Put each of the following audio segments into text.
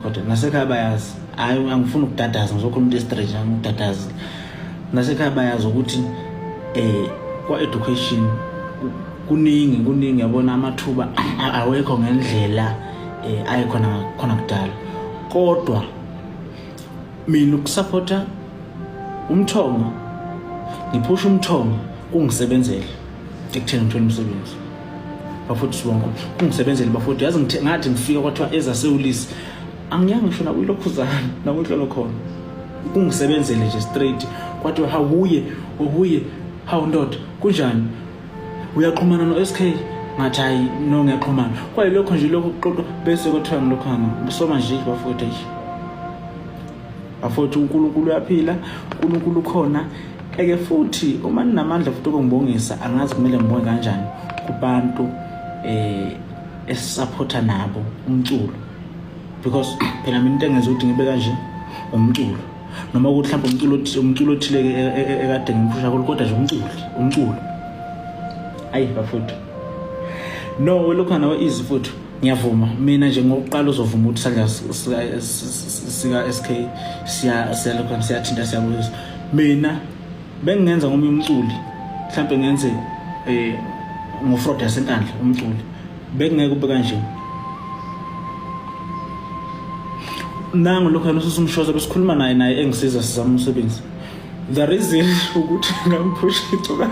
kodwa nasekhaya bayazi. Hayi angifuni ukudadaza ngizokhuluma into straight ngikudadaza. Nasekhaya bayazi ukuthi kwa education kuningi yabona amathuba awekho ngendlela ayikhona kudala. Kodwa mina ukusupporta umthongo ngiphusha umthongo kungisebenzele ekutheni ngithole umsebenzi. Bafuthi sibonke kungisebenzele bafuthi yazi ngathi ngifika kwathiwa ezasewulisi angiyanga ngisho nakuyilokhuzana nakunhlolo khona kungisebenzele nje straight kwathiwa ubuye hawu ndoda kunjani uyaqhumana no SK ngathi hayi no ngiyaqhumana kwayilokho nje lokho qoqo bese kwathiwa ngilokhanga soma nje bafuthi uNkulunkulu uyaphila uNkulunkulu khona eke futhi uma ninamandla futhi okungibongisa angazi kumele ngibonge kanjani kubantu esupporta nabo umculo because phela mina into engenza ukuthi ngibe kanje umculo noma ukuthi mhlawumbe umculo othile ekade ngiphusha kodwa nje umculo ayi bafuthi no welokho nawe easy futhi ngiyavuma mina nje ngokuqala uzovuma ukuthi sanja sika SK siyalokho siyathinta siyabuyisa mina bengingenza ngomunye umculi mhlawumbe ngenze ngofraud yasenkandla umculi bekungeke ube kanje nangu lokho ususumshoza besikhuluma naye engisiza sizama umsebenzi the reason ukuthi ngamphusha icuka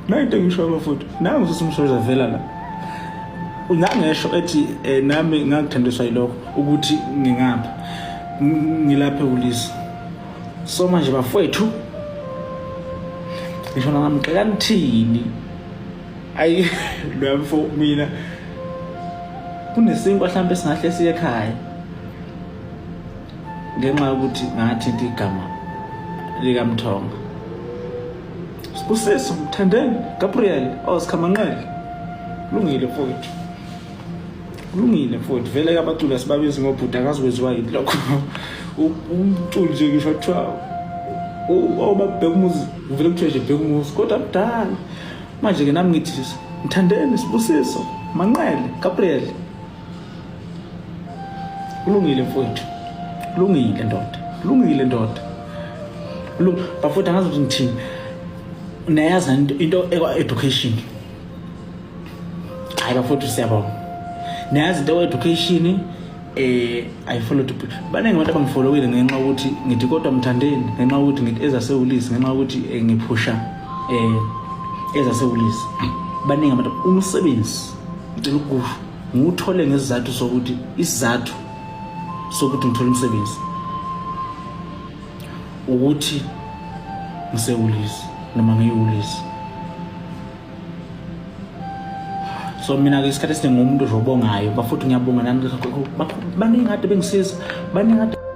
nayinto ngishoyo futhi nangu ususumshoza vela la unangesho ethi nami ngakuthandiswa yilokho ukuthi ngingapha ngilaphe ulisi so manje bafowethu ngisho ngamxeka nithini ayi lwamfo mina kunesinkwa mhlawumbe singahle siye ekhaya ngenxa yokuthi ngathinta igama likaMthonga Sibusiso Mthandeni Gabriel Sikhamanqele kulungile futhi vele abaculi asibabizi ngobhuda akaziweziwa yini lokho umculi nje ngisho kuthiwa babheka umuzi uvele kuthiwe nje bheka umuzi kodwa mdala manje ke nami ngithi Mthandeni Sibusiso Manqele Gabriel kulungile futhi kulungile ndoda bafuthi angazi ukuthi ngithini nayazi into education hayi bafuthi siyabonga nayazi into education I follow to baningi abantu abangifollowile ngenxa ukuthi ngithi kodwa Mthandeni ngenxa ukuthi ngithi ezasewulisi ngenxa ukuthi ngiphusha ezasewulisi baningi abantu umsebenzi ngicela ukusho nguthole ngesizathu sokuthi ngithole umsebenzi ukuthi ngisewulisi noma ngiyulisi so mina ke isikhathi esiningi umuntu ozobongayo bafuthi ngiyabonga nani baningi kade bengisiza baningi